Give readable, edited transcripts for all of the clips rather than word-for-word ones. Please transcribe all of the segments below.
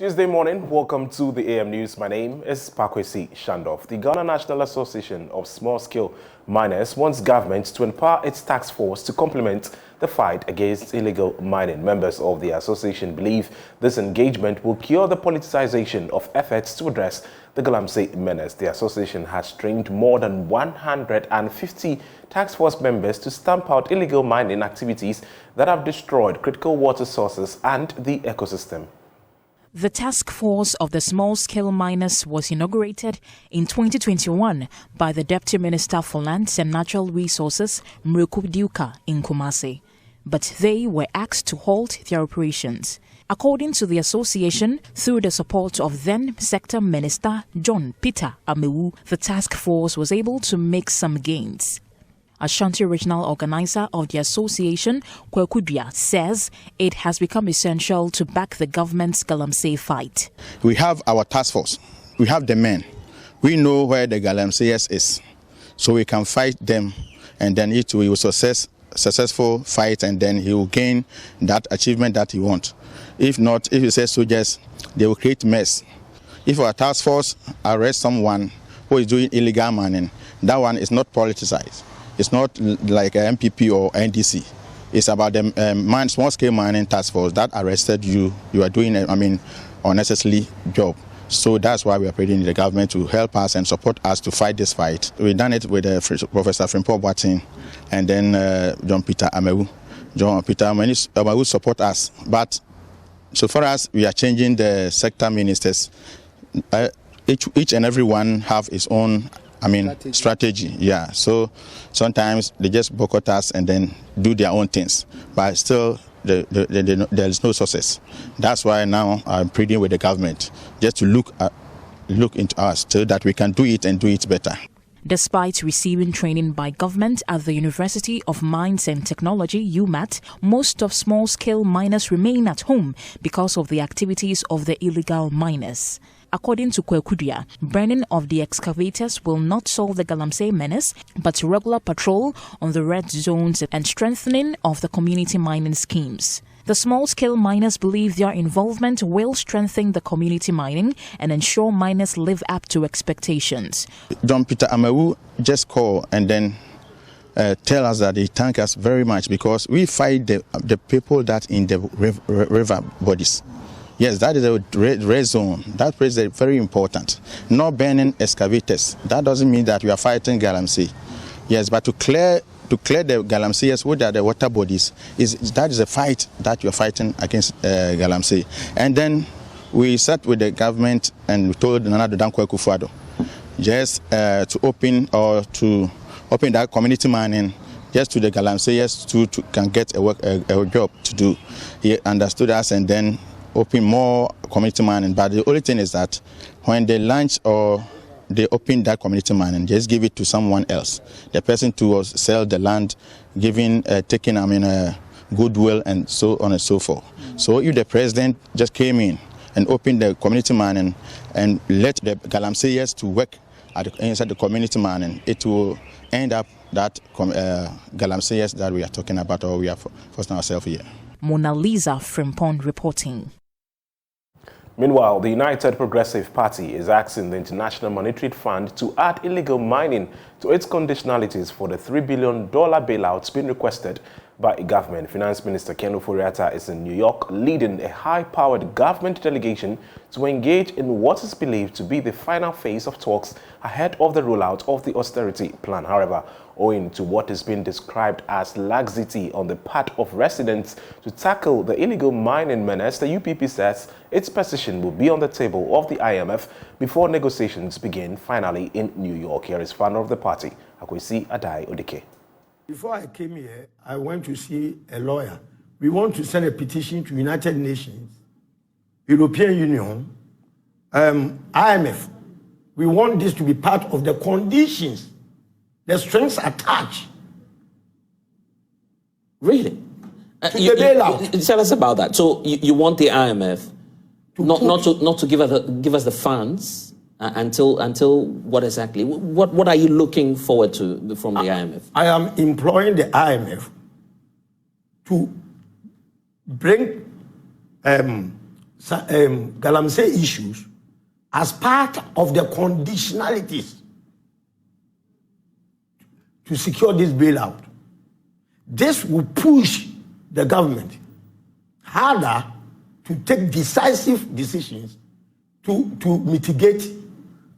Tuesday morning, welcome to the AM News. My name is Pakwesi Shandoff. The Ghana National Association of Small-Scale Miners wants government to empower its task force to complement the fight against illegal mining. Members of the association believe this engagement will cure the politicization of efforts to address the Galamsey menace. The association has trained more than 150 task force members to stamp out illegal mining activities that have destroyed critical water sources and the ecosystem. The task force of the small-scale miners was inaugurated in 2021 by the Deputy Minister for Lands and Natural Resources, Mreku Diuka, in Kumasi. But they were asked to halt their operations. According to the association, through the support of then Sector Minister John Peter Amewu, the task force was able to make some gains. Ashanti regional organizer of the association, Kwekudria, says it has become essential to back the government's Galamsey fight. We have our task force. We have the men. We know where the Galamseyers is, so we can fight them, and then it will successful fight, and then he will gain that achievement that he wants. If not, if he says soldiers, they will create mess. If our task force arrests someone who is doing illegal mining, that one is not politicized. It's not like a MPP or NDC. It's about the small-scale mining task force that arrested you. You are doing, unnecessary job. So that's why we are pleading the government to help us and support us to fight this fight. We've done it with Professor Frimpong Boateng and then John Peter Amewu. John Peter Amewu support us. But so far as we are changing the sector ministers, each and every one have its own strategy. Yeah, so sometimes they just boycott us and then do their own things, but still there is no success. That's why now I'm pleading with the government just to look into us so that we can do it and do it better. Despite receiving training by government at the University of Mines and Technology, UMAT, most of small-scale miners remain at home because of the activities of the illegal miners. According to Kwekudria, burning of the excavators will not solve the Galamsey menace, but regular patrol on the red zones and strengthening of the community mining schemes. The small-scale miners believe their involvement will strengthen the community mining and ensure miners live up to expectations. John Peter Amewu just called and then tell us that they thank us very much because we fight the people that in the river bodies. Yes, that is a red zone. That place is very important. Not burning excavators. That doesn't mean that we are fighting Galamsey. Yes, but to clear the Galamseyers, what are the water bodies, that is a fight that you are fighting against Galamsey. And then we sat with the government and we told Nana Dankwa Akufo-Addo just to open that community mining just to the Galamseyers to can get a job to do. He understood us and then open more community mining. But the only thing is that when they launch or they open that community mining, just give it to someone else. The person to sell the land, taking goodwill and so on and so forth. So if the president just came in and opened the community mining and let the Galamseyers to work inside the community mining, it will end up that Galamseyers that we are talking about or we are forcing ourselves here. Mona Lisa Frimpong reporting. Meanwhile, the United Progressive Party is asking the International Monetary Fund to add illegal mining to its conditionalities for the $3 billion bailouts being requested by government. Finance Minister Ken Ofori-Atta is in New York leading a high-powered government delegation to engage in what is believed to be the final phase of talks ahead of the rollout of the austerity plan. However, owing to what is being described as laxity on the part of residents to tackle the illegal mining menace, the UPP says its position will be on the table of the IMF before negotiations begin finally in New York. Here is founder of the party, Akwesi Adai Odike. Before I came here, I went to see a lawyer. We want to send a petition to United Nations, European Union, IMF. We want this to be part of the conditions, the strings attached. Really? To the bailout. Tell us about that. So you want the IMF not to give us the funds until what exactly? What are you looking forward to from the IMF? I am employing the IMF to bring Galamsey issues as part of the conditionalities to secure this bailout. This will push the government harder to take decisive decisions to mitigate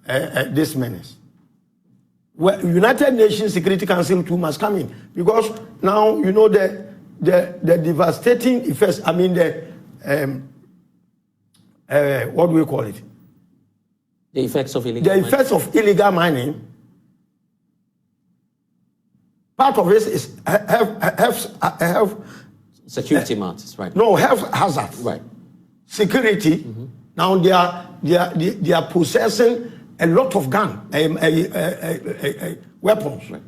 this menace. Well, United Nations Security Council too must come in, because now you know the devastating effects. I mean what do we call it? The effects of illegal mining. The effects of illegal mining. Part of it is health security matters, right? No, health hazards. Right. Security. Now they are possessing a lot of weapons. Right.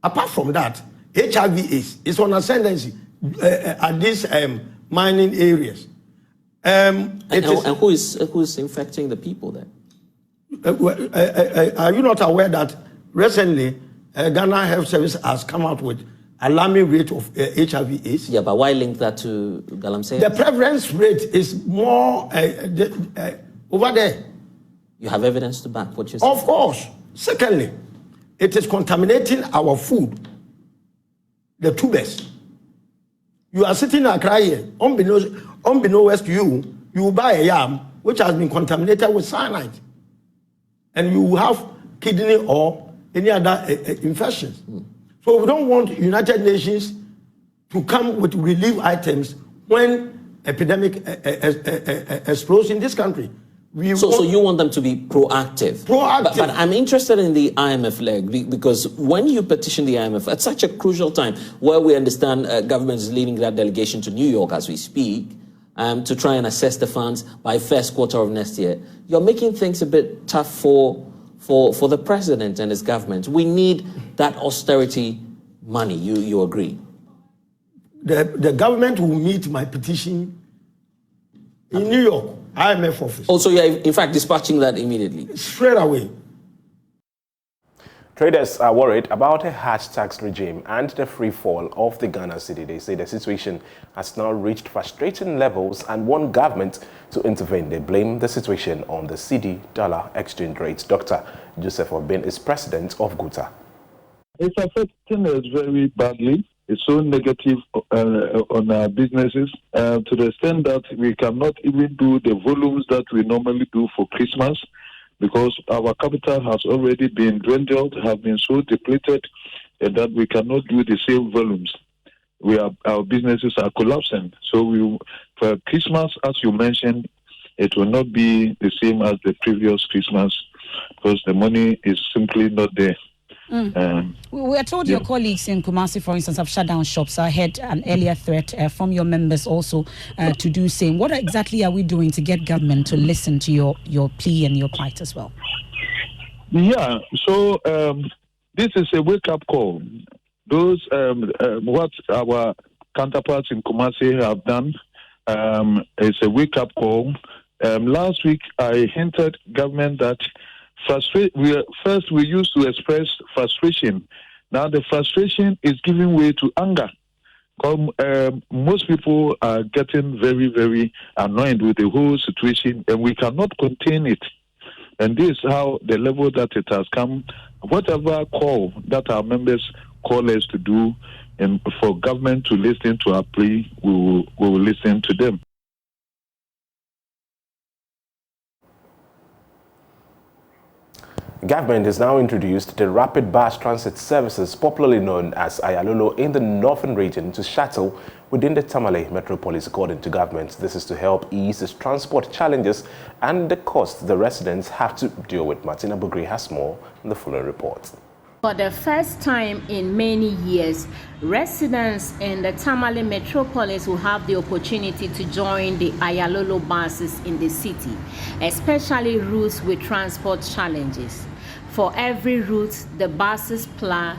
Apart from that, HIV is on ascendancy at these mining areas. And who is infecting the people then? Are you not aware that recently Ghana Health Service has come out with alarming rate of HIV/AIDS? Yeah, but why link that to Galamsey? The prevalence rate is more over there. You have evidence to back what you're saying? Of course. Secondly, it is contaminating our food, the tubers. You are sitting in Accra here, unbeknownst to you, you buy a yam which has been contaminated with cyanide, and you have kidney or any other infections. So we don't want United Nations to come with relief items when epidemic explodes in this country. So you want them to be proactive. Proactive. But I'm interested in the IMF leg, because when you petition the IMF at such a crucial time, where we understand government is leading that delegation to New York as we speak, to try and assess the funds by first quarter of next year, you're making things a bit tough for the president and his government. We need that austerity money. You agree? The government will meet my petition in New York, IMF office. Also, you're in fact dispatching that immediately? Straight away. Traders are worried about a harsh tax regime and the free fall of the Ghana cedi. They say the situation has now reached frustrating levels and want government to intervene. They blame the situation on the cedi-dollar exchange rate. Dr. Joseph Obin is president of GUTA. It's affecting us very badly. It's so negative on our businesses to the extent that we cannot even do the volumes that we normally do for Christmas, because our capital has already been dwindled, have been so depleted that we cannot do the same volumes. Our businesses are collapsing. So for Christmas, as you mentioned, it will not be the same as the previous Christmas, because the money is simply not there. We are told your colleagues in Kumasi, for instance, have shut down shops. I heard an earlier threat from your members also to do same. What exactly are we doing to get government to listen to your plea and your plight as well? Yeah, so this is a wake-up call. Those what our counterparts in Kumasi have done is a wake-up call. Last week, I hinted government that we used to express frustration. Now the frustration is giving way to anger. Most people are getting very, very annoyed with the whole situation, and we cannot contain it. And this is how the level that it has come. Whatever call that our members call us to do, and for government to listen to our plea, we will listen to them. Government has now introduced the rapid bus transit services, popularly known as Ayalolo, in the northern region to shuttle within the Tamale metropolis. According to government, this is to help ease the transport challenges and the costs the residents have to deal with. Martina Bugri has more in the following report. For the first time in many years, residents in the Tamale metropolis will have the opportunity to join the Ayalolo buses in the city, especially routes with transport challenges. For every route the buses ply,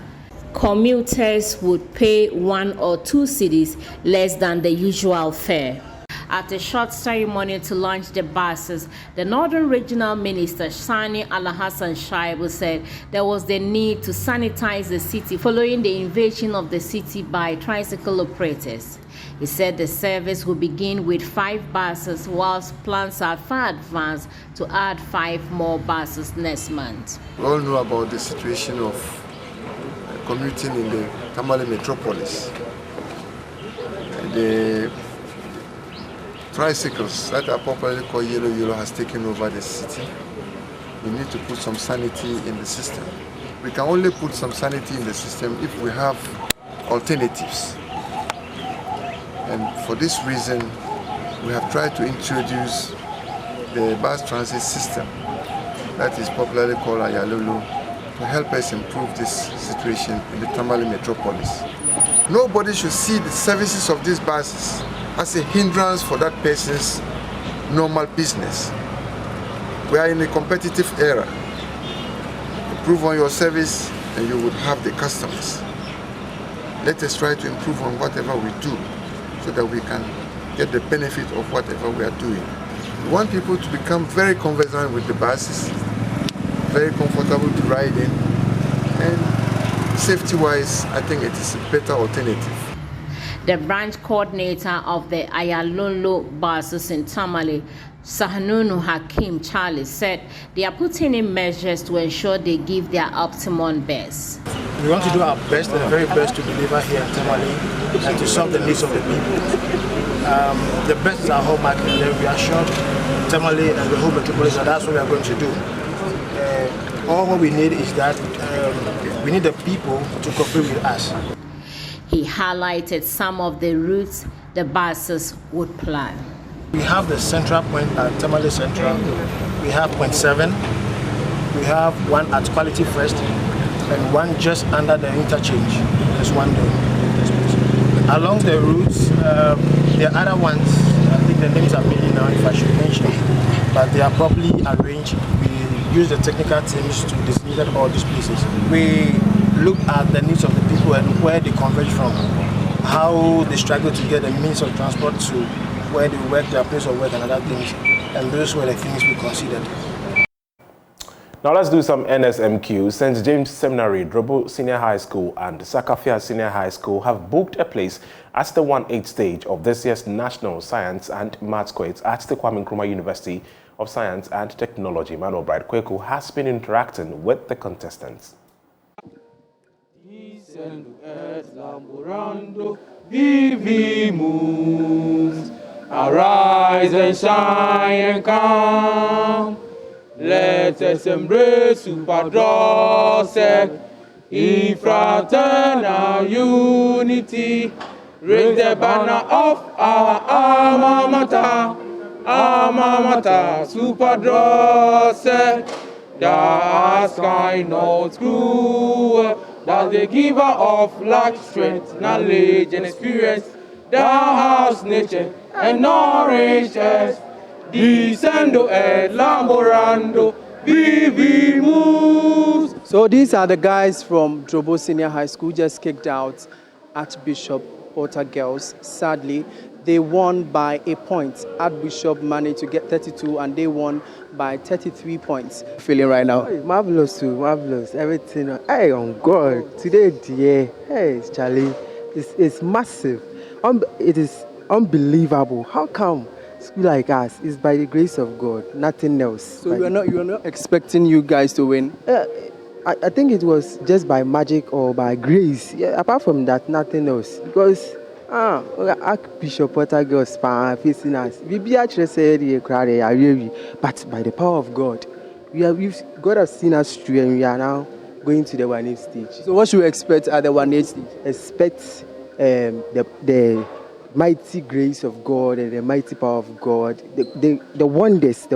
commuters would pay 1 or 2 cedis less than the usual fare. At a short ceremony to launch the buses, the Northern Regional Minister Sani Alhassan Shaibu said there was the need to sanitize the city following the invasion of the city by tricycle operators. He said the service will begin with 5 buses, whilst plans are far advanced to add 5 more buses next month. We all know about the situation of commuting in the Tamale metropolis. The tricycles that are popularly called yellow has taken over the city. We need to put some sanity in the system. We can only put some sanity in the system if we have alternatives. And for this reason, we have tried to introduce the bus transit system that is popularly called Ayalolo to help us improve this situation in the Tamale metropolis. Nobody should see the services of these buses as a hindrance for that person's normal business. We are in a competitive era. Improve on your service and you would have the customers. Let us try to improve on whatever we do so that we can get the benefit of whatever we are doing. We want people to become very conversant with the buses, very comfortable to ride in, and safety-wise, I think it is a better alternative. The branch coordinator of the Ayalolo buses in Tamale, Sahanunu Hakim Charlie, said they are putting in measures to ensure they give their optimum best. We want to do our best and the very best to deliver here in Tamale and to serve the needs of the people. The best is our hallmark, and then we are sure Tamale and the whole metropolis, and that's what we are going to do. All what we need is that we need the people to cooperate with us. He highlighted some of the routes the buses would plan. We have the central point at Tamale Central. We have point 7. We have one at Quality First, and one just under the interchange. There's one there. Along the routes, the other ones, I think the names are many now, if I should mention, but they are properly arranged. We use the technical teams to designate all these places. We look at the needs of the people and where they converge from, how they struggle to get a means of transport to where they work, their place of work and other things, and those were the things we considered. Now let's do some NSMQ. St. James Seminary, Drobo Senior High School and Sakafia Senior High School have booked a place at the 1/8 stage of this year's National Science and Maths Quiz at the Kwame Nkrumah University of Science and Technology. Manuel Bright Kweku has been interacting with the contestants. Arise and shine and come. Let us embrace superdrosec in fraternal unity. Raise the banner of our alma mater, superdrosec. That's kind of true. That's the giver of life, strength, knowledge, and experience. Thou hast nature and nourished us. Descendo et lamborando, vivi mus. So these are the guys from Drobo Senior High School, just kicked out Archbishop Porter Girls. Sadly, they won by a point. Archbishop managed to get 32 and they won by 33 points. Feeling right now? Hey, marvelous too, marvelous. Everything. Hey, on God. Today, dear. Hey, Charlie. It's massive. It is unbelievable. How come school like us is by the grace of God, nothing else? So you are not expecting you guys to win? I think it was just by magic or by grace. Yeah, apart from that, nothing else. Because Archbishop Porter Girls facing us. But by the power of God, God has seen us through and we are now going to the 1/8 stage. So what should we expect at the 1/8 stage? Expect the mighty grace of God and the mighty power of God, the wonders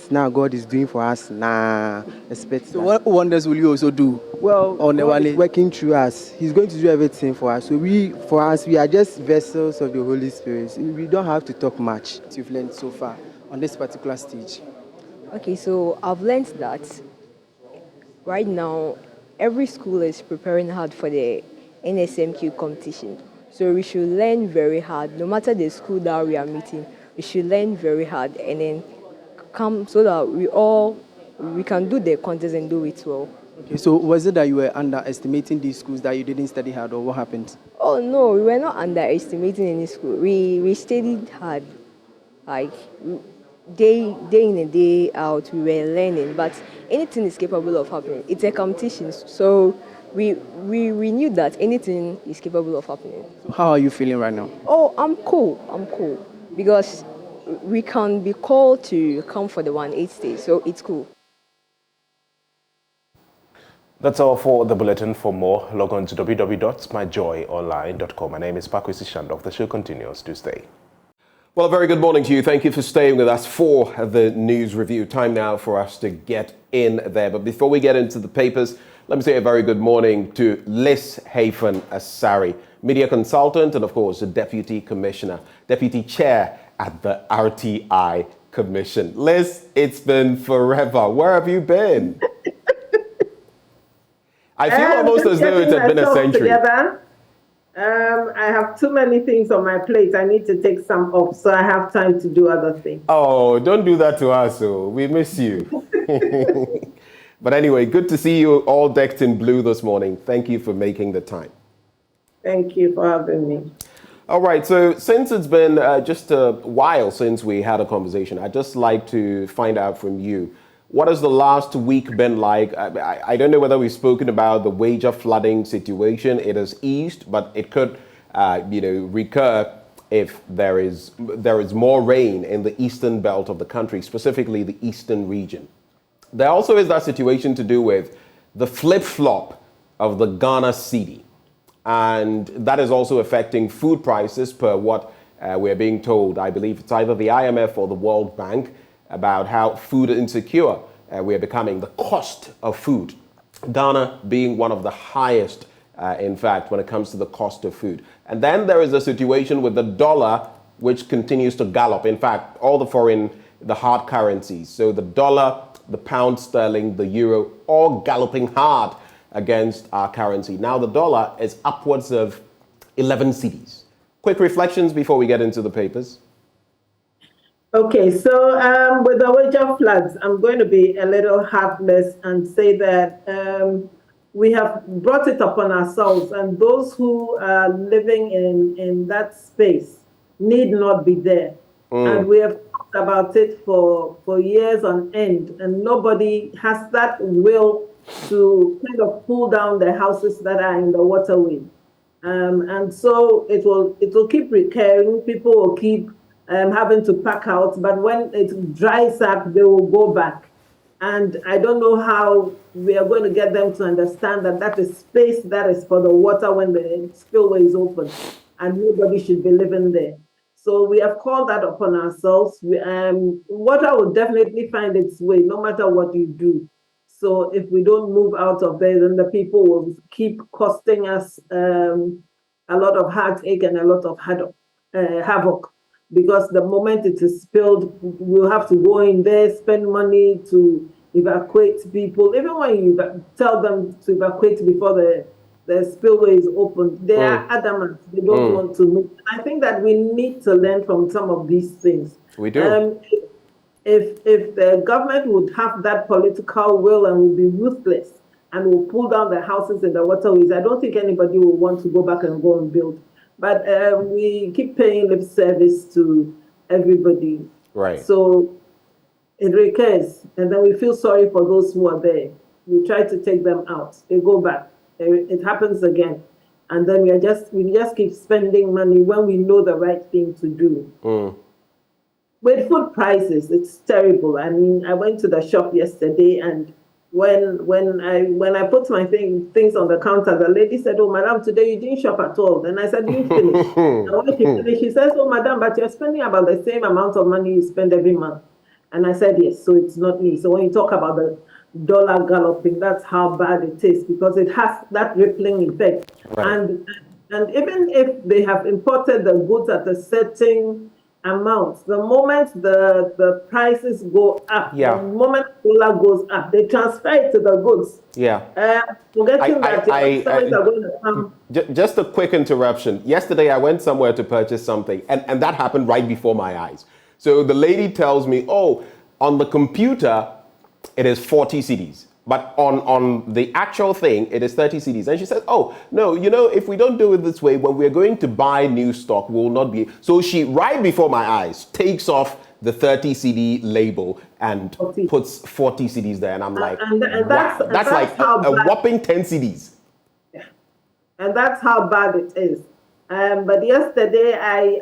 now God is doing for us now. Expect so that. What wonders will you also do? Well, on the God is working through us. He's going to do everything for us. So we are just vessels of the Holy Spirit. We don't have to talk much. You've learned so far on this particular stage. Okay, so I've learned that right now every school is preparing hard for the NSMQ competition. So we should learn very hard. No matter the school that we are meeting, we should learn very hard and then come so that we can do the contest and do it well. Okay, so was it that you were underestimating these schools, that you didn't study hard, or what happened? Oh no, we were not underestimating any school. We studied hard, like day in and day out. We were learning, but anything is capable of happening. It's a competition, so we knew that anything is capable of happening. So how are you feeling right now? Oh, I'm cool because we can be called to come for the 1-8 stage, so it's cool. That's all for the bulletin. For more, log on to www.myjoyonline.com. My name is Pakwisi Shandok. The show continues. Do stay. Well, a very good morning to you. Thank you for staying with us for the news review. Time now for us to get in there. But before we get into the papers, let me say a very good morning to Liz Hafen Asari, media consultant and, of course, the deputy chair at the RTI Commission. Liz, it's been forever. Where have you been? I feel almost as though it had been a century. I have too many things on my plate. I need to take some off, so I have time to do other things. Oh, don't do that to us. Oh, we miss you. But anyway, good to see you all decked in blue this morning. Thank you for making the time. Thank you for having me. All right, so since it's been just a while since we had a conversation, I'd just like to find out from you, what has the last week been like? I don't know whether we've spoken about the wager flooding situation. It has eased, but it could, recur if there is more rain in the eastern belt of the country, specifically the eastern region. There also is that situation to do with the flip-flop of the Ghana cedi, and that is also affecting food prices per what we're being told. I believe it's either the IMF or the World Bank, about how food insecure we are becoming, the cost of food. Ghana being one of the highest, in fact, when it comes to the cost of food. And then there is a situation with the dollar, which continues to gallop. In fact, all the hard currencies. So the dollar, the pound sterling, the euro, all galloping hard against our currency. Now the dollar is upwards of 11 cedis. Quick reflections before we get into the papers. Okay, so with the wager floods, I'm going to be a little heartless and say that we have brought it upon ourselves, and those who are living in that space need not be there. And we have talked about it for years on end, and nobody has that will to kind of pull down the houses that are in the waterway. And so it will keep recurring. People will keep having to pack out, but when it dries up, they will go back. And I don't know how we are going to get them to understand that that is space that is for the water when the spillway is open, and nobody should be living there. So we have called that upon ourselves. Water will definitely find its way, no matter what you do. So if we don't move out of there, then the people will keep costing us a lot of heartache and a lot of havoc. Because the moment it is spilled, we'll have to go in there, spend money to evacuate people. Even when you tell them to evacuate before the spillway is open, they are adamant. They don't want to move. I think that we need to learn from some of these things. We do. If the government would have that political will and would be ruthless and will pull down the houses in the waterways, I don't think anybody will want to go back and go and build. But we keep paying lip service to everybody. Right. So it recurs, and then we feel sorry for those who are there. We try to take them out. They go back. It happens again. And then we just keep spending money when we know the right thing to do. With food prices, it's terrible. I mean, I went to the shop yesterday, and when I put my things on the counter, the lady said, "Oh, madam, today you didn't shop at all." Then I said, "You finish?" And when she finished, she says, "Oh, madam, but you're spending about the same amount of money you spend every month." And I said, "Yes, so it's not me." So when you talk about the dollar galloping, that's how bad it is, because it has that rippling effect. Right. And even if they have imported the goods at a certain amount, the moment the prices go up, the moment dollar goes up, they transfer it to the goods. Forgetting that are going to come. Just a quick interruption. Yesterday, I went somewhere to purchase something, and that happened right before my eyes. So the lady tells me, oh, on the computer, it is 40 CDs. But on the actual thing, it is 30 CDs. And she says, oh, no, if we don't do it this way, when we're going to buy new stock, we will not be. So she, right before my eyes, takes off the 30 CD label and puts 40 CDs there. And I'm like, wow, that's like a whopping 10 CDs. Yeah. And that's how bad it is. But yesterday I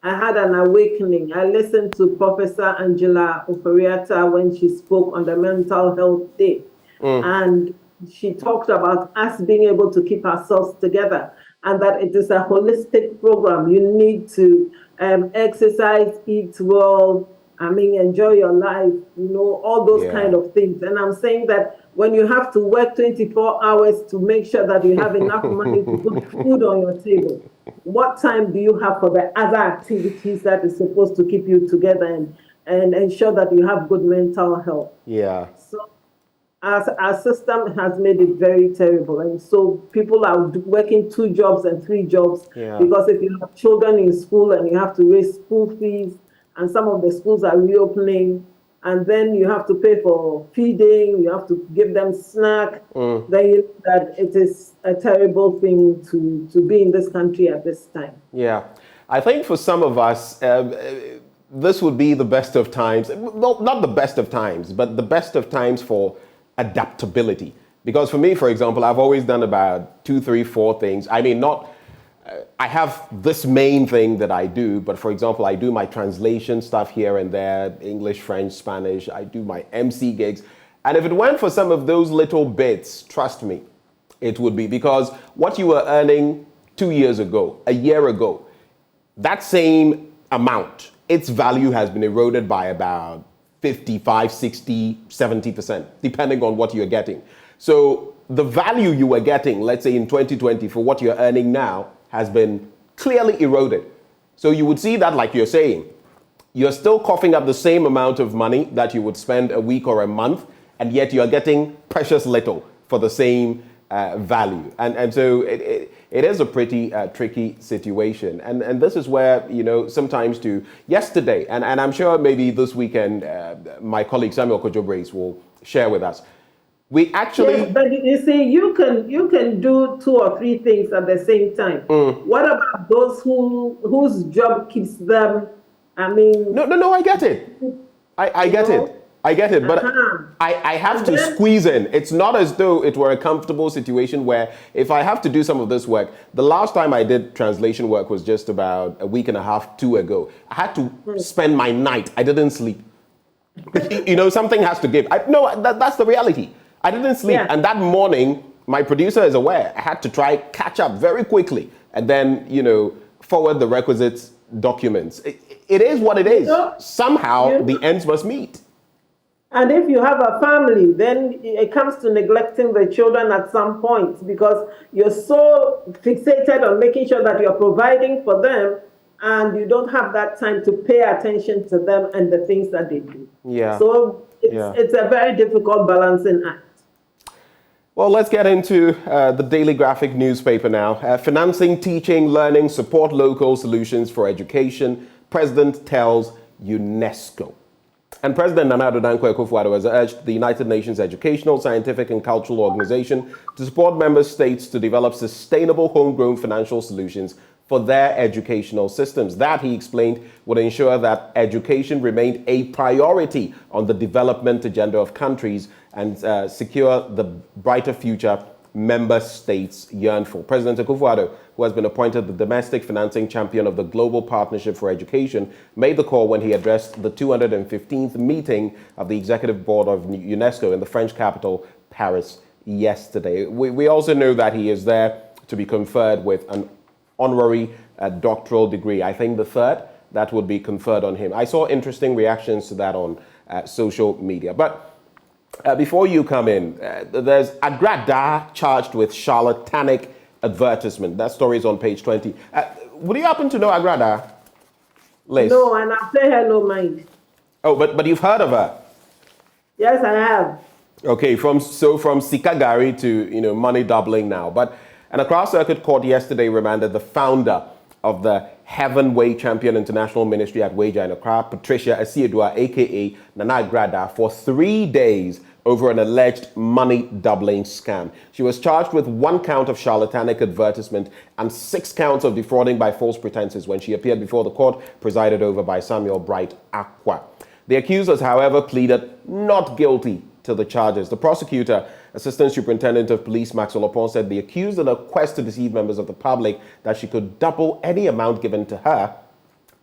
had an awakening. I listened to Professor Angela Oforiatta when she spoke on the Mental Health Day. And she talked about us being able to keep ourselves together and that it is a holistic program. You need to exercise, eat well, enjoy your life, all those kind of things. And I'm saying that when you have to work 24 hours to make sure that you have enough money to put food on your table, what time do you have for the other activities that is supposed to keep you together and ensure that you have good mental health? Yeah. So our system has made it very terrible. And so people are working 2 jobs and 3 jobs because if you have children in school and you have to raise school fees and some of the schools are reopening, and then you have to pay for feeding, you have to give them snack, then you know that it is a terrible thing to be in this country at this time. Yeah. I think for some of us, this would be the best of times. Well, not the best of times, but the best of times for adaptability. Because for me, for example, I've always done about 2, 3, 4 things. I have this main thing that I do, but for example, I do my translation stuff here and there, English, French, Spanish. I do my MC gigs. And if it weren't for some of those little bits, trust me, it would be, because what you were earning 2 years ago, a year ago, that same amount, its value has been eroded by about 55, 60, 70%, depending on what you're getting. So the value you were getting, let's say in 2020, for what you're earning now, has been clearly eroded. So you would see that, like you're saying, you're still coughing up the same amount of money that you would spend a week or a month, and yet you're getting precious little for the same value. And so it is a pretty tricky situation. And this is where, sometimes yesterday, and I'm sure maybe this weekend, my colleague Samuel Kojo-Brace will share with us. We actually... Yes, but you see, you can do 2 or 3 things at the same time. What about those whose job keeps them, No, I get it. I get it. I get it, but I have to squeeze in. It's not as though it were a comfortable situation where if I have to do some of this work, the last time I did translation work was just about a week and a half, 2 ago. I had to spend my night. I didn't sleep. Something has to give. That's the reality. I didn't sleep. Yeah. And that morning, my producer is aware. I had to try catch up very quickly and then, forward the requisite documents. It is what it is. Somehow the ends must meet. And if you have a family, then it comes to neglecting the children at some point because you're so fixated on making sure that you're providing for them and you don't have that time to pay attention to them and the things that they do. Yeah. So it's a very difficult balancing act. Well, let's get into the Daily Graphic newspaper now. Financing, teaching, learning, support local solutions for education. President tells UNESCO. And President Nana Addo Dankwa Akufo-Addo has urged the United Nations Educational, Scientific and Cultural Organization to support member states to develop sustainable homegrown financial solutions for their educational systems. That, he explained, would ensure that education remained a priority on the development agenda of countries and secure the brighter future member states yearn for. President Akufo-Addo, who has been appointed the domestic financing champion of the Global Partnership for Education, made the call when he addressed the 215th meeting of the Executive Board of UNESCO in the French capital, Paris, yesterday. We also know that he is there to be conferred with an honorary doctoral degree. I think the 3rd that would be conferred on him. I saw interesting reactions to that on social media. But before you come in, there's Agrada charged with charlatanic advertisement. That story is on page 20. Would you happen to know Agrada, Liz? No, and I pay her no mind. Oh, but you've heard of her? Yes, I have. Okay, from Sikagari to money doubling now. But an Accra Circuit Court yesterday remanded the founder of the Heavenway Champion International Ministry at Weja in Accra, Patricia Asiedua, aka Nana Grada, for 3 days over an alleged money doubling scam. She was charged with 1 count of charlatanic advertisement and 6 counts of defrauding by false pretenses when she appeared before the court presided over by Samuel Bright Aqua. The accusers, however, pleaded not guilty to the charges. The prosecutor, Assistant Superintendent of Police Maxwell Opon, said the accused, in a quest to deceive members of the public that she could double any amount given to her,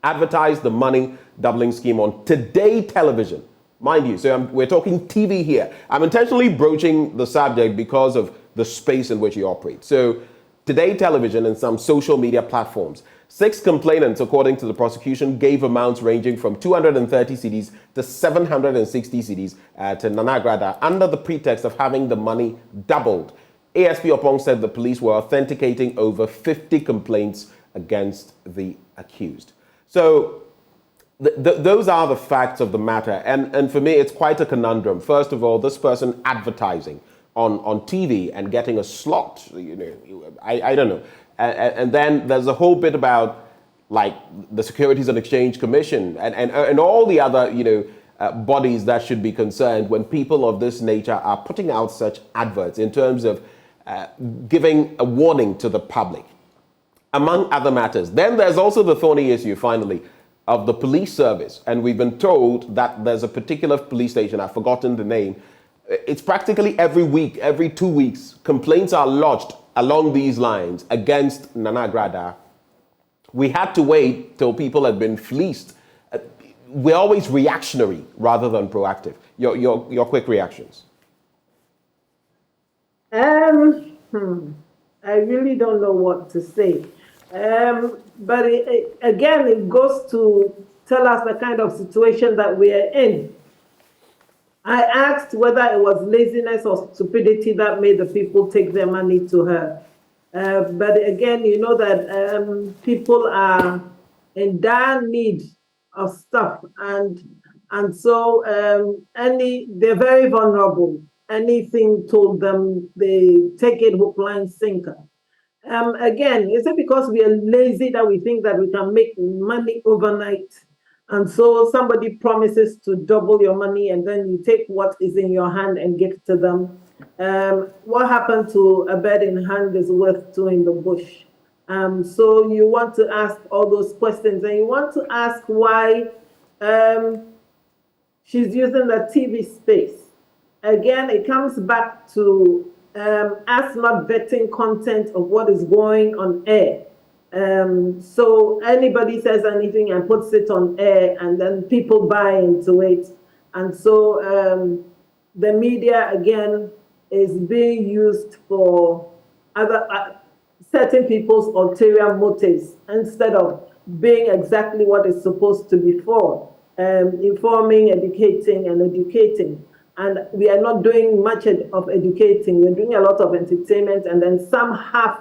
advertised the money doubling scheme on Today Television. Mind you, so we're talking TV here. I'm intentionally broaching the subject because of the space in which you operate. So Today Television and some social media platforms. 6 complainants, according to the prosecution, gave amounts ranging from 230 cedis to 760 cedis to Nana Grada under the pretext of having the money doubled. ASP Opong said the police were authenticating over 50 complaints against the accused. So those are the facts of the matter. And for me, it's quite a conundrum. First of all, this person advertising on TV and getting a slot, I don't know. And then there's a whole bit about like the Securities and Exchange Commission and all the other, bodies that should be concerned when people of this nature are putting out such adverts in terms of giving a warning to the public, among other matters. Then there's also the thorny issue, finally, of the police service. And we've been told that there's a particular police station, I've forgotten the name. It's practically every week, every 2 weeks, complaints are lodged along these lines against Nana Grada. We had to wait till people had been fleeced. We're always reactionary rather than proactive. Your quick reactions. I really don't know what to say. But again, it goes to tell us the kind of situation that we are in. I asked whether it was laziness or stupidity that made the people take their money to her. But again, you know that people are in dire need of stuff, and so they're very vulnerable. Anything told them, they take it hook, line, sinker. Again, is it because we are lazy that we think that we can make money overnight? And so somebody promises to double your money and then you take what is in your hand and give it to them. What happened to a bird in hand is worth two in the bush. So you want to ask all those questions, and you want to ask why she's using the TV space. Again, it comes back to us not vetting content of what is going on air. So anybody says anything and puts it on air, and then people buy into it. And so the media, again, is being used for other certain people's ulterior motives instead of being exactly what it's supposed to be for, informing, educating, and educating. And we are not doing much of educating. We're doing a lot of entertainment, and then some half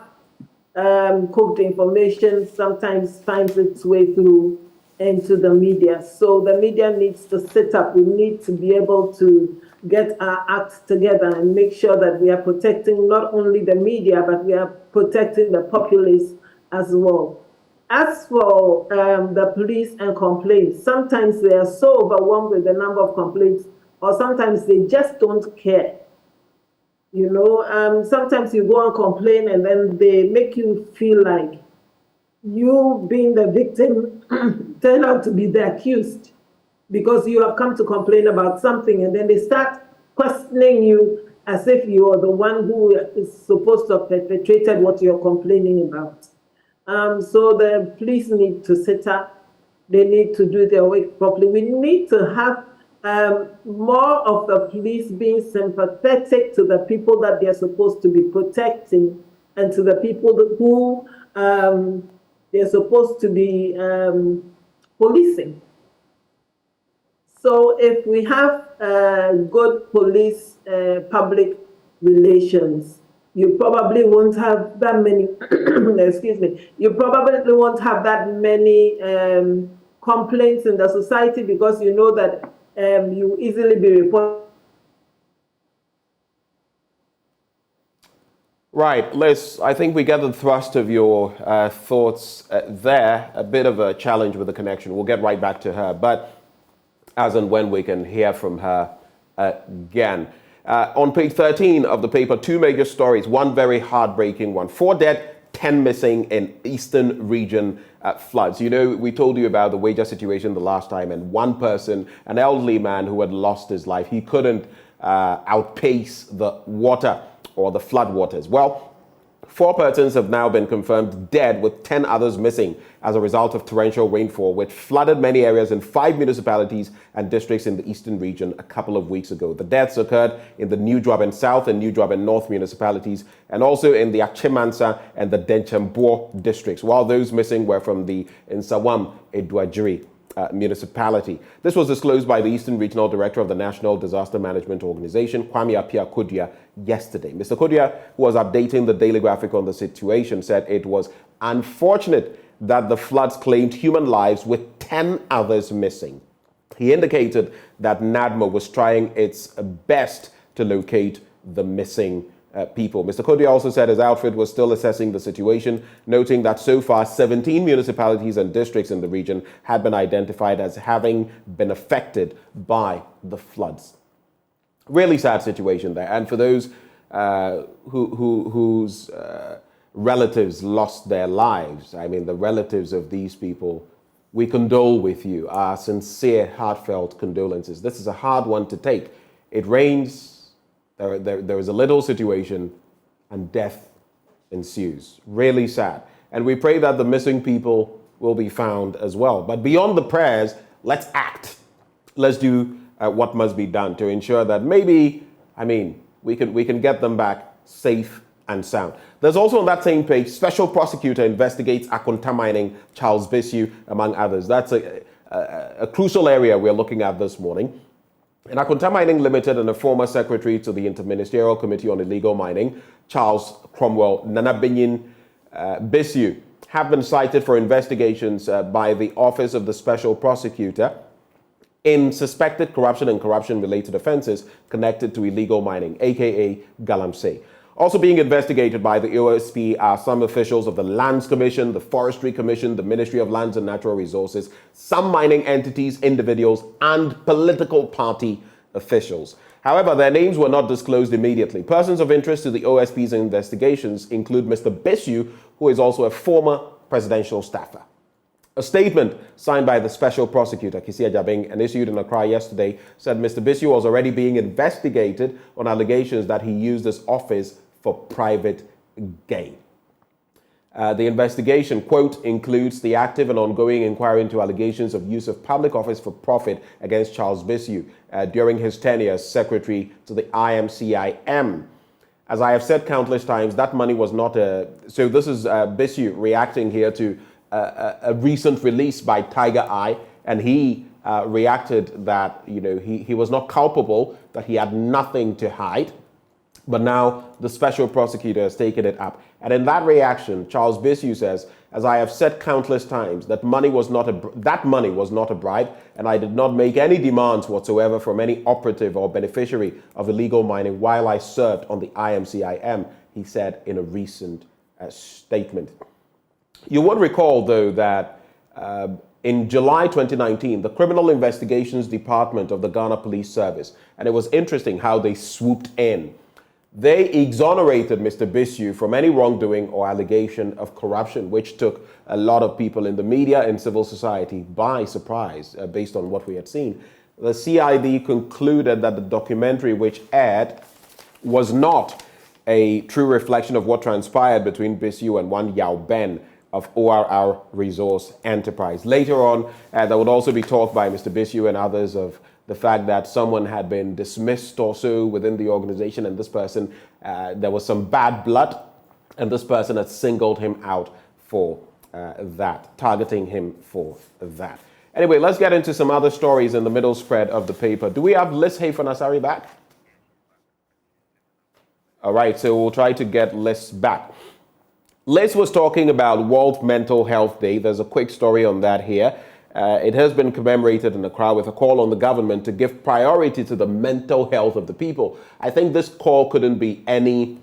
cooked information sometimes finds its way through into the media. So the media needs to sit up. We need to be able to get our acts together and make sure that we are protecting not only the media, but we are protecting the populace as well. As for the police and complaints, sometimes they are so overwhelmed with the number of complaints, or sometimes they just don't care. You know, sometimes you go and complain and then they make you feel like you being the victim turn out to be the accused because you have come to complain about something, and then they start questioning you as if you are the one who is supposed to have perpetrated what you're complaining about. So the police need to sit up. They need to do their work properly. We need to have more of the police being sympathetic to the people that they're supposed to be protecting and to the people who they're supposed to be policing. So if we have good police public relations, you probably won't have that many, excuse me, you probably won't have that many complaints in the society, because you know that you will easily be reported. Right, Liz, I think we get the thrust of your thoughts there. A bit of a challenge with the connection. We'll get right back to her, but as and when we can hear from her again. On page 13 of the paper, two major stories, one very heartbreaking one. 4 dead, 10 missing in eastern region floods. You know, we told you about the Wager situation the last time, and one person, an elderly man who had lost his life, he couldn't outpace the water or the flood waters. Well, 4 persons have now been confirmed dead, with 10 others missing as a result of torrential rainfall, which flooded many areas in 5 municipalities and districts in the eastern region a couple of weeks ago. The deaths occurred in the New Joab South and New Joab North municipalities, and also in the Achimansa and the Denchambor districts, while those missing were from the Nsawam Eduajiri municipality. This was disclosed by the Eastern Regional Director of the National Disaster Management Organization, Kwame Appiah Kodia, yesterday. Mr. Kodia, who was updating the Daily Graphic on the situation, said it was unfortunate that the floods claimed human lives, with 10 others missing. He indicated that NADMO was trying its best to locate the missing people. Mr. Kodia also said his outfit was still assessing the situation, noting that so far 17 municipalities and districts in the region had been identified as having been affected by the floods. Really sad situation there. And for those whose relatives lost their lives, I mean, the relatives of these people, we condole with you. Our sincere, heartfelt condolences. This is a hard one to take. It rains. There is a little situation, and death ensues. Really sad. And we pray that the missing people will be found as well. But beyond the prayers, let's act. Let's do what must be done to ensure that maybe, we can get them back safe and sound. There's also on that same page, Special Prosecutor investigates Akonta Mining, Charles Bissiou, among others. That's a crucial area we're looking at this morning. And Akonta Mining Limited and a former secretary to the Interministerial Committee on Illegal Mining, Charles Cromwell Nanabinyin Bissiou, have been cited for investigations by the Office of the Special Prosecutor in suspected corruption and corruption-related offenses connected to illegal mining, aka Galamsey. Also being investigated by the OSP are some officials of the Lands Commission, the Forestry Commission, the Ministry of Lands and Natural Resources, some mining entities, individuals, and political party officials. However, their names were not disclosed immediately. Persons of interest to the OSP's investigations include Mr. Bissiou, who is also a former presidential staffer. A statement signed by the Special Prosecutor, Kisia Jabing, and issued in Accra yesterday, said Mr. Bissiou was already being investigated on allegations that he used his office for private gain. The investigation, quote, includes the active and ongoing inquiry into allegations of use of public office for profit against Charles Bissiou during his tenure as secretary to the IMCIM. As I have said countless times, that money was not so this is Bissiou reacting here to a recent release by Tiger Eye, and he reacted that, he was not culpable, that he had nothing to hide. But now the special prosecutor has taken it up. And in that reaction, Charles Bissiou says, as I have said countless times, that money was not a bribe, and I did not make any demands whatsoever from any operative or beneficiary of illegal mining while I served on the IMCIM, he said in a recent statement. You would recall, though, that in July 2019, the Criminal Investigations Department of the Ghana Police Service, and it was interesting how they swooped in. They exonerated Mr. Bissiou from any wrongdoing or allegation of corruption, which took a lot of people in the media and civil society by surprise, based on what we had seen. The CID concluded that the documentary which aired was not a true reflection of what transpired between Bissiou and one Yao Ben of ORR Resource Enterprise. Later on, there would also be talk by Mr. Bissiou and others of the fact that someone had been dismissed or so within the organization, and this person, there was some bad blood, and this person had singled him out for that, targeting him for that. Anyway, let's get into some other stories in the middle spread of the paper. Do we have Liz Hayfanasari back? All right, so we'll try to get Liz back. Liz was talking about World Mental Health Day. There's a quick story on that here. It has been commemorated in Accra with a call on the government to give priority to the mental health of the people. I think this call couldn't be any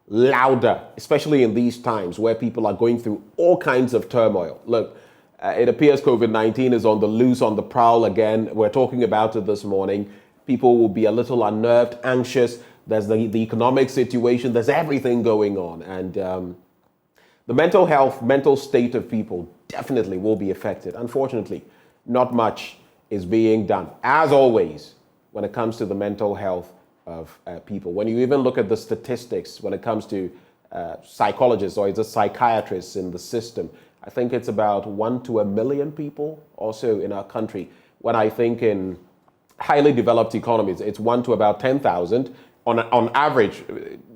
louder, especially in these times where people are going through all kinds of turmoil. Look, it appears COVID-19 is on the loose, on the prowl again. We're talking about it this morning. People will be a little unnerved, anxious. There's the economic situation. There's everything going on. And the mental health, mental state of people definitely will be affected. Unfortunately, not much is being done, as always, when it comes to the mental health of people. When you even look at the statistics, when it comes to psychologists or it's psychiatrists in the system, I think it's about 1 to 1 million people also in our country. When I think in highly developed economies, it's 1 to about 10,000. On average,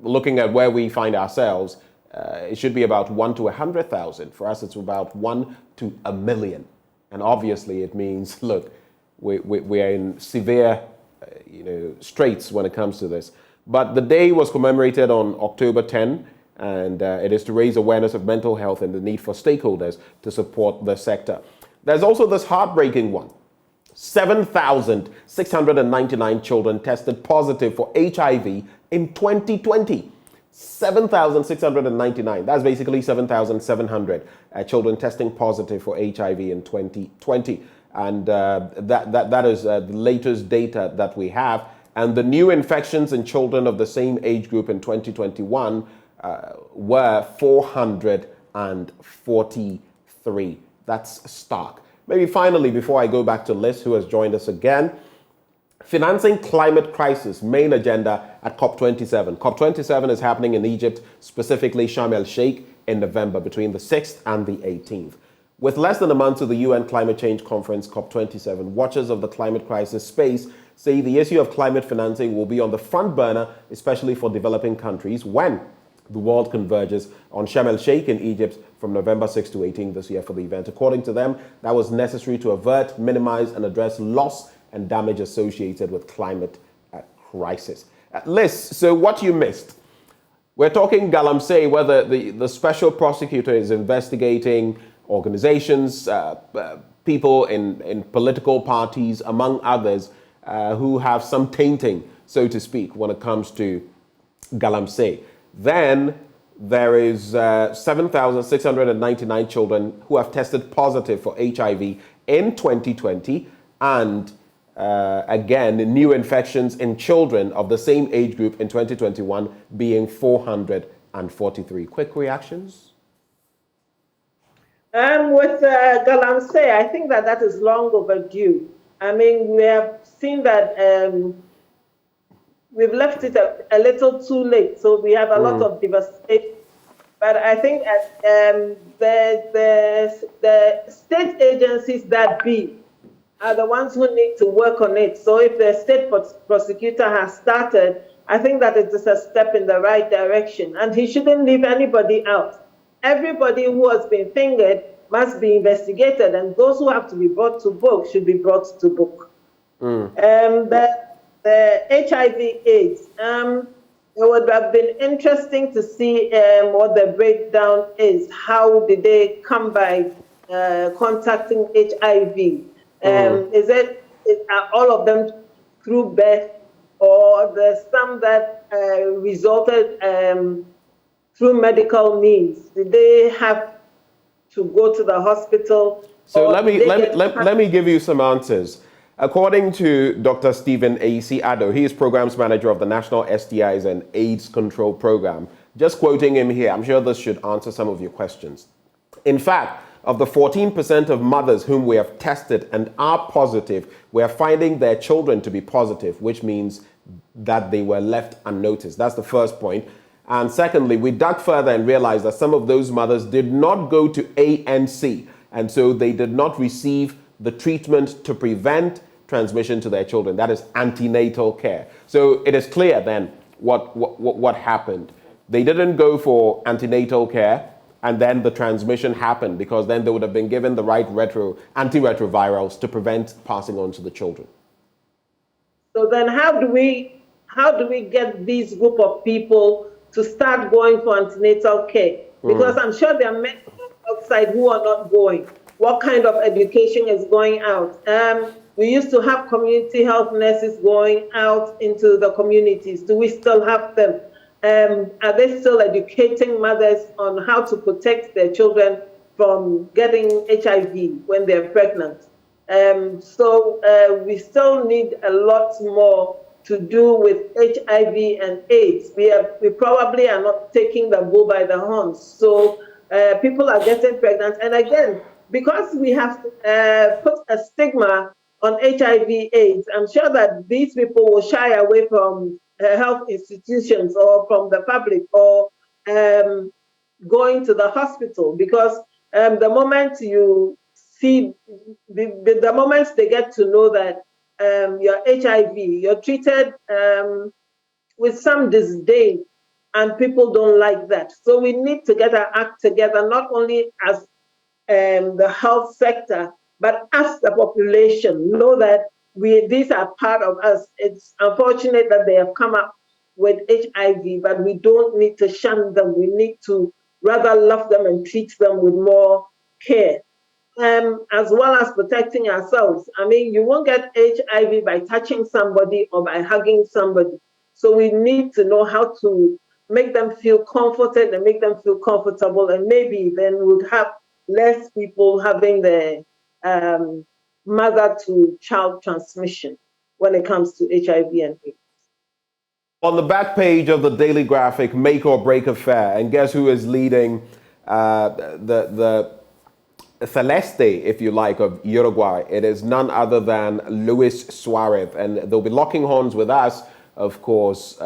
looking at where we find ourselves, it should be about 1 to 100,000. For us, it's about 1 to 1 million. And obviously, it means, look, we are in severe straits when it comes to this. But the day was commemorated on October 10, and it is to raise awareness of mental health and the need for stakeholders to support the sector. There's also this heartbreaking one. 7,699 children tested positive for HIV in 2020. 7,699. That's basically 7,700 children testing positive for HIV in 2020. And that is the latest data that we have. And the new infections in children of the same age group in 2021 were 443. That's stark. Maybe finally, before I go back to Liz, who has joined us again, financing climate crisis main agenda at COP27. COP27 is happening in Egypt, specifically Sharm el-Sheikh, in November between the 6th and the 18th. With less than a month to the UN Climate Change Conference, COP27, watchers of the climate crisis space say the issue of climate financing will be on the front burner, especially for developing countries, when the world converges on Sharm el-Sheikh in Egypt from November 6 to 18 this year for the event. According to them, that was necessary to avert, minimize, and address loss and damage associated with climate crisis. Liz, so what you missed? We're talking Galamsey, whether the special prosecutor is investigating organizations, people in political parties, among others, who have some tainting, so to speak, when it comes to Galamsey. Then there is 7,699 children who have tested positive for HIV in 2020, and again, new infections in children of the same age group in 2021 being 443. Quick reactions? With Galamsey, I think that is long overdue. I mean, we have seen that we've left it a little too late, so we have a lot of devastation. But I think the state agencies that be are the ones who need to work on it. So if the state prosecutor has started, I think that it is a step in the right direction. And he shouldn't leave anybody out. Everybody who has been fingered must be investigated, and those who have to be brought to book should be brought to book. The HIV/AIDS, it would have been interesting to see what the breakdown is. How did they come by contacting HIV? Are all of them through birth, or there's some that resulted through medical means? Did they have to go to the hospital? So let me give you some answers. According to Dr. Stephen A.C. Addo, he is Programs Manager of the National STIs and AIDS Control Program. Just quoting him here, I'm sure this should answer some of your questions. In fact, of the 14% of mothers whom we have tested and are positive, we are finding their children to be positive, which means that they were left unnoticed. That's the first point. And secondly, we dug further and realized that some of those mothers did not go to ANC, and so they did not receive the treatment to prevent transmission to their children. That is antenatal care. So it is clear then what happened. They didn't go for antenatal care, and then the transmission happened, because then they would have been given the right antiretrovirals to prevent passing on to the children. So then how do we get this group of people to start going for antenatal care? Because I'm sure there are many outside who are not going. What kind of education is going out? We used to have community health nurses going out into the communities. Do we still have them? Are they still educating mothers on how to protect their children from getting HIV when they're pregnant? So we still need a lot more to do with HIV and AIDS. We probably are not taking the bull by the horns. So people are getting pregnant. And again, because we have put a stigma on HIV/AIDS, I'm sure that these people will shy away from health institutions or from the public or going to the hospital, because the moment you see, the moment they get to know that you're HIV, you're treated with some disdain, and people don't like that. So we need to get our act together, not only as the health sector, but as the population, know that these are part of us. It's unfortunate that they have come up with HIV, but we don't need to shun them. We need to rather love them and treat them with more care, as well as protecting ourselves. I mean, you won't get HIV by touching somebody or by hugging somebody. So we need to know how to make them feel comforted and make them feel comfortable, and maybe then we'll have less people having the mother-to-child transmission when it comes to HIV and AIDS. On the back page of the Daily Graphic, make or break affair, and guess who is leading the Celeste, if you like, of Uruguay? It is none other than Luis Suarez, and they'll be locking horns with us, of course,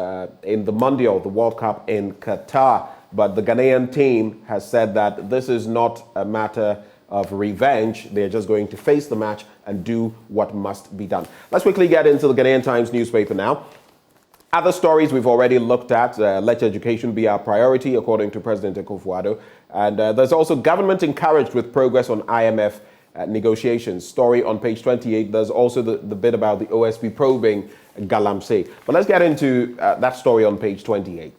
in the Mundial, the World Cup in Qatar. But the Ghanaian team has said that this is not a matter of revenge. They're just going to face the match and do what must be done. Let's quickly get into the Ghanaian Times newspaper now. Other stories we've already looked at. Let education be our priority, according to President Akufo-Addo. And there's also government encouraged with progress on IMF negotiations. Story on page 28. There's also the bit about the OSP probing Galamsey. But let's get into that story on page 28.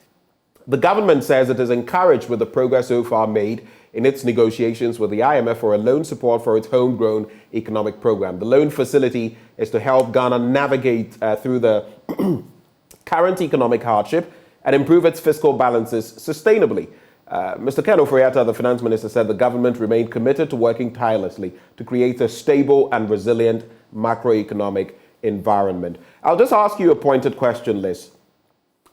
The government says it is encouraged with the progress so far made in its negotiations with the IMF for a loan support for its homegrown economic program. The loan facility is to help Ghana navigate through the current economic hardship and improve its fiscal balances sustainably. Mr. Ken Ofori-Atta, the finance minister, said the government remained committed to working tirelessly to create a stable and resilient macroeconomic environment. I'll just ask you a pointed question, Liz.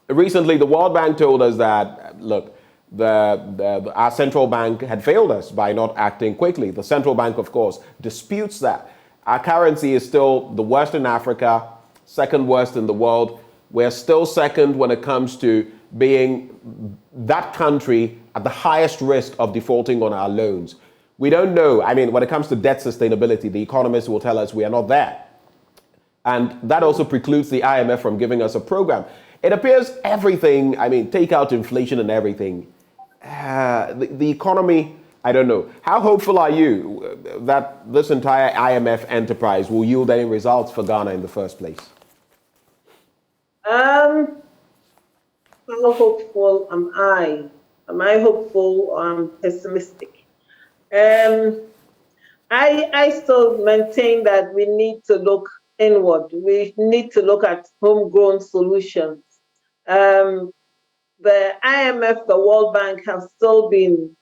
Recently, the World Bank told us that, look, our central bank had failed us by not acting quickly. The central bank, of course, disputes that. Our currency is still the worst in Africa, second worst in the world. We're still second when it comes to being that country at the highest risk of defaulting on our loans. We don't know. I mean, when it comes to debt sustainability, the economists will tell us we are not there. And that also precludes the IMF from giving us a program. It appears everything, I mean, take out inflation and everything. The economy, I don't know. How hopeful are you that this entire IMF enterprise will yield any results for Ghana in the first place? How hopeful am I? Am I hopeful or am pessimistic? I still maintain that we need to look inward. We need to look at homegrown solutions. The IMF, the World Bank have still been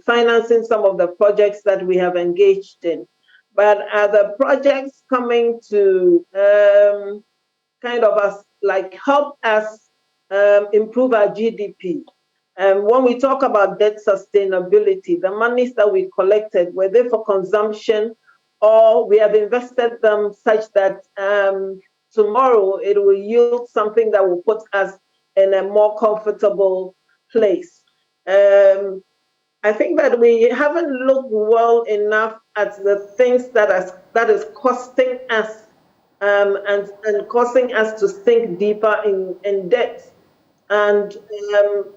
financing some of the projects that we have engaged in. But are the projects coming to kind of help us improve our GDP? When we talk about debt sustainability, the monies that we collected, were they for consumption, or we have invested them such that tomorrow it will yield something that will put us in a more comfortable place? I think that we haven't looked well enough at the things that is costing us and causing us to sink deeper in debt. And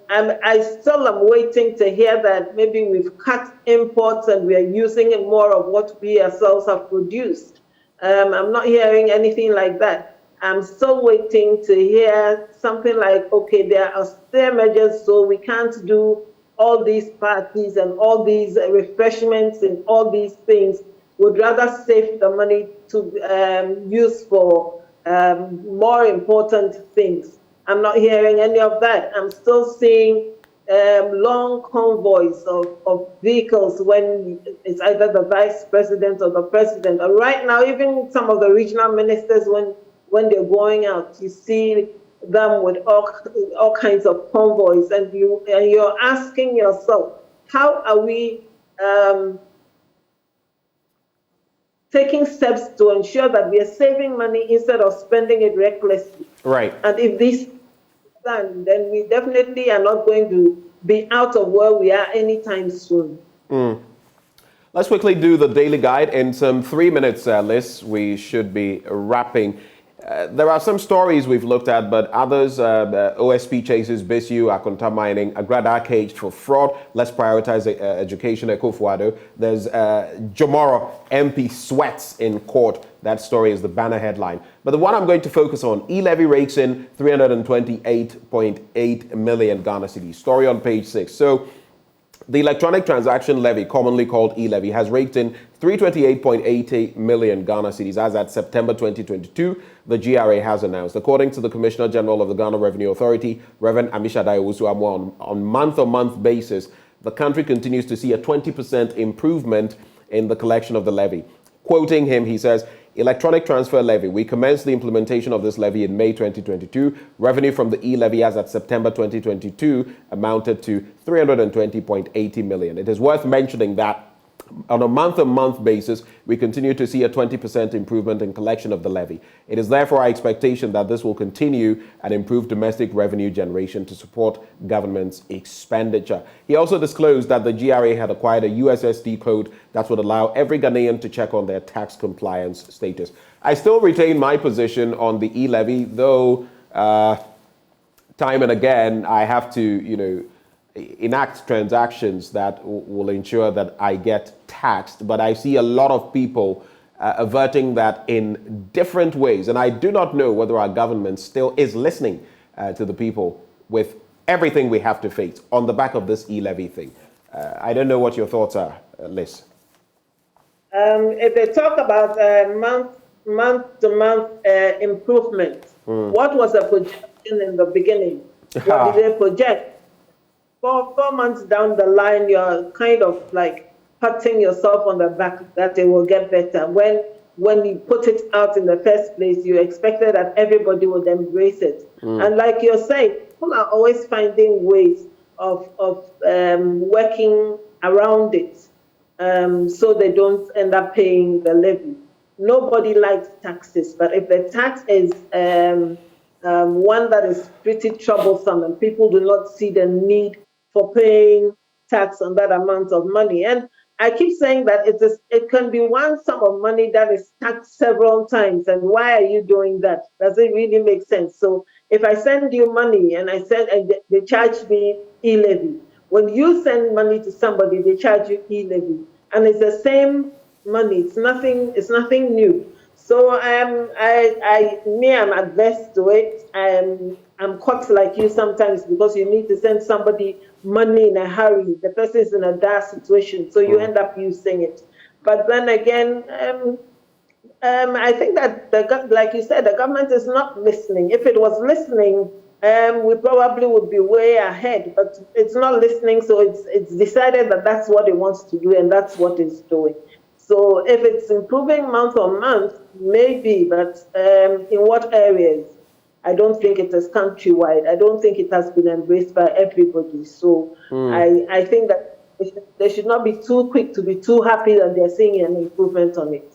I still am waiting to hear that maybe we've cut imports and we are using more of what we ourselves have produced. I'm not hearing anything like that. I'm still waiting to hear something like, okay, there are austere measures, so we can't do all these parties and all these refreshments and all these things. Would rather save the money to use for more important things. I'm not hearing any of that. I'm still seeing long convoys of vehicles when it's either the vice president or the president. And right now, even some of the regional ministers, when they're going out, you see them with all kinds of convoys, and you're asking yourself, how are we taking steps to ensure that we are saving money instead of spending it recklessly? Right. And if this done, then we definitely are not going to be out of where we are anytime soon. Let's quickly do the daily guide in some 3 minutes, Liz. We should be wrapping. There are some stories we've looked at, but others, OSP chases Bisu, Akonta mining, Agrada caged for fraud. Let's prioritize education, Ekufuado. There's Jomoro, MP sweats in court. That story is the banner headline. But the one I'm going to focus on, e-levy rakes in 328.8 million Ghana cedis. Story on page 6. So the electronic transaction levy, commonly called e-levy, has raked in 328.88 million Ghana cedis as at September 2022, the GRA has announced. According to the Commissioner General of the Ghana Revenue Authority, Reverend Amishadai Owusu-Amoah, on month-on-month basis, the country continues to see a 20% improvement in the collection of the levy. Quoting him, he says, electronic transfer levy. We commenced the implementation of this levy in May 2022. Revenue from the e-levy as at September 2022 amounted to 320.80 million. It is worth mentioning that on a month-on-month basis, we continue to see a 20% improvement in collection of the levy. It is therefore our expectation that this will continue and improve domestic revenue generation to support government's expenditure. He also disclosed that the GRA had acquired a USSD code that would allow every Ghanaian to check on their tax compliance status. I still retain my position on the e-levy, though time and again I have to, enact transactions that will ensure that I get taxed. But I see a lot of people averting that in different ways. And I do not know whether our government still is listening to the people with everything we have to face on the back of this e-levy thing. I don't know what your thoughts are, Liz. If they talk about month-to-month improvement, what was the projection in the beginning? What did they project? 4 months down the line, you're kind of like patting yourself on the back that it will get better. When you put it out in the first place, you expected that everybody would embrace it. And like you're saying, people are always finding ways of working around it so they don't end up paying the levy. Nobody likes taxes, but if the tax is one that is pretty troublesome and people do not see the need for paying tax on that amount of money. And I keep saying that it can be one sum of money that is taxed several times. And why are you doing that? Does it really make sense? So if I send you money and they charge me e-levy, when you send money to somebody, they charge you e-levy. And it's the same money. It's nothing new. So I'm adverse to it. I'm caught like you sometimes because you need to send somebody money in a hurry. The person is in a dire situation, so you end up using it. But then again, I think that, like you said, the government is not listening. If it was listening, we probably would be way ahead. But it's not listening, so it's decided that that's what it wants to do, and that's what it's doing. So if it's improving month on month, maybe, but in what areas? I don't think it is countrywide. I don't think it has been embraced by everybody. So I think that they should not be too quick to be too happy that they're seeing an improvement on it.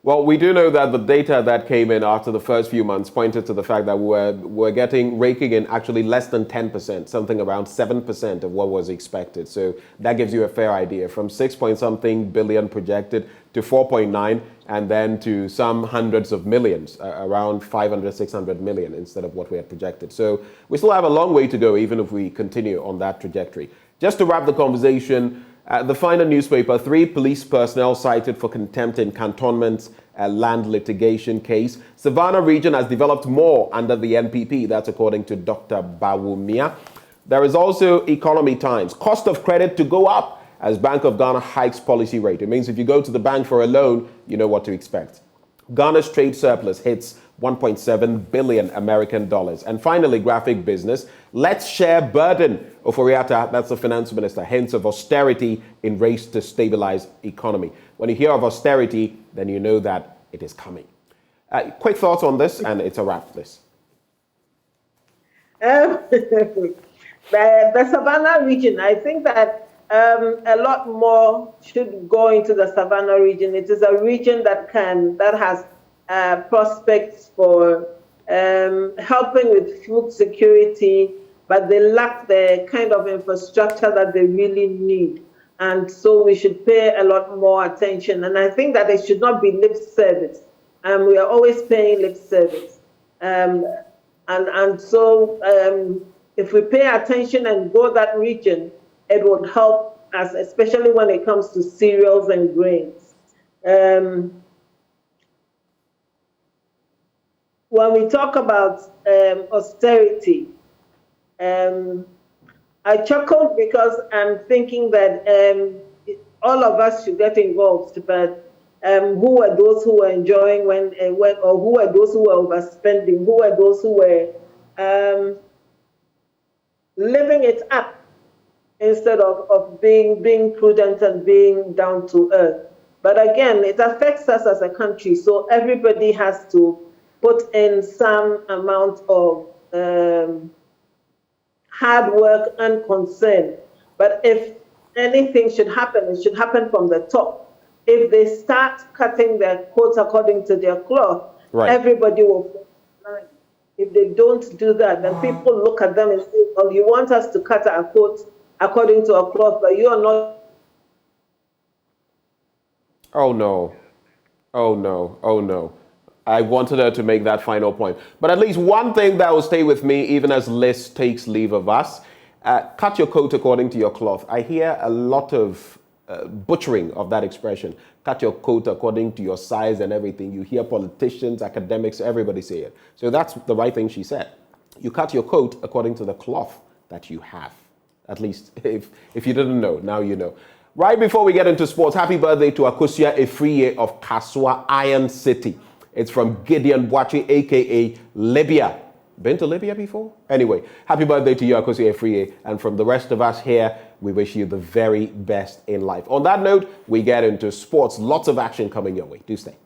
Well, we do know that the data that came in after the first few months pointed to the fact that we're raking in actually less than 10%, something around 7% of what was expected. So that gives you a fair idea, from 6-point-something billion projected to 4.9, and then to some hundreds of millions, around 500, 600 million instead of what we had projected. So we still have a long way to go, even if we continue on that trajectory. Just to wrap the conversation, the final newspaper, 3 police personnel cited for contempt in cantonment land litigation case. Savannah region has developed more under the NPP. That's according to Dr. Bawumia. There is also Economy Times. Cost of credit to go up as Bank of Ghana hikes policy rate. It means if you go to the bank for a loan, you know what to expect. Ghana's trade surplus hits 1.7 billion American dollars. And finally, graphic business. Let's share burden. Oforiatta, that's the finance minister, hints of austerity in race to stabilize economy. When you hear of austerity, then you know that it is coming. Quick thoughts on this, and it's a wrap, please. The Savannah region, I think that a lot more should go into the Savannah region. It is a region that has prospects for helping with food security, but they lack the kind of infrastructure that they really need. And so we should pay a lot more attention. And I think that it should not be lip service. We are always paying lip service. And so if we pay attention and go that region, it would help us, especially when it comes to cereals and grains. When we talk about austerity, I chuckled because I'm thinking that all of us should get involved, but who were those who were enjoying when or who were those who were overspending? Who were those who were living it up instead of being prudent and being down to earth? But again, it affects us as a country, so everybody has to put in some amount of hard work and concern. But if anything should happen, it should happen from the top. If they start cutting their coats according to their cloth, everybody will fall in line. If they don't do that, then people look at them and say, well, you want us to cut our coats according to our cloth, but you are not. Oh, no. Oh, no. Oh, no. I wanted her to make that final point. But at least one thing that will stay with me, even as Liz takes leave of us, cut your coat according to your cloth. I hear a lot of butchering of that expression. Cut your coat according to your size and everything. You hear politicians, academics, everybody say it. So that's the right thing she said. You cut your coat according to the cloth that you have. At least if you didn't know, now you know. Right before we get into sports, happy birthday to Akosia Efriye of Kaswa Iron City. It's from Gideon Boachi, a.k.a. Libya. Been to Libya before? Anyway, happy birthday to you, Akosia Efriye. And from the rest of us here, we wish you the very best in life. On that note, we get into sports. Lots of action coming your way. Do stay.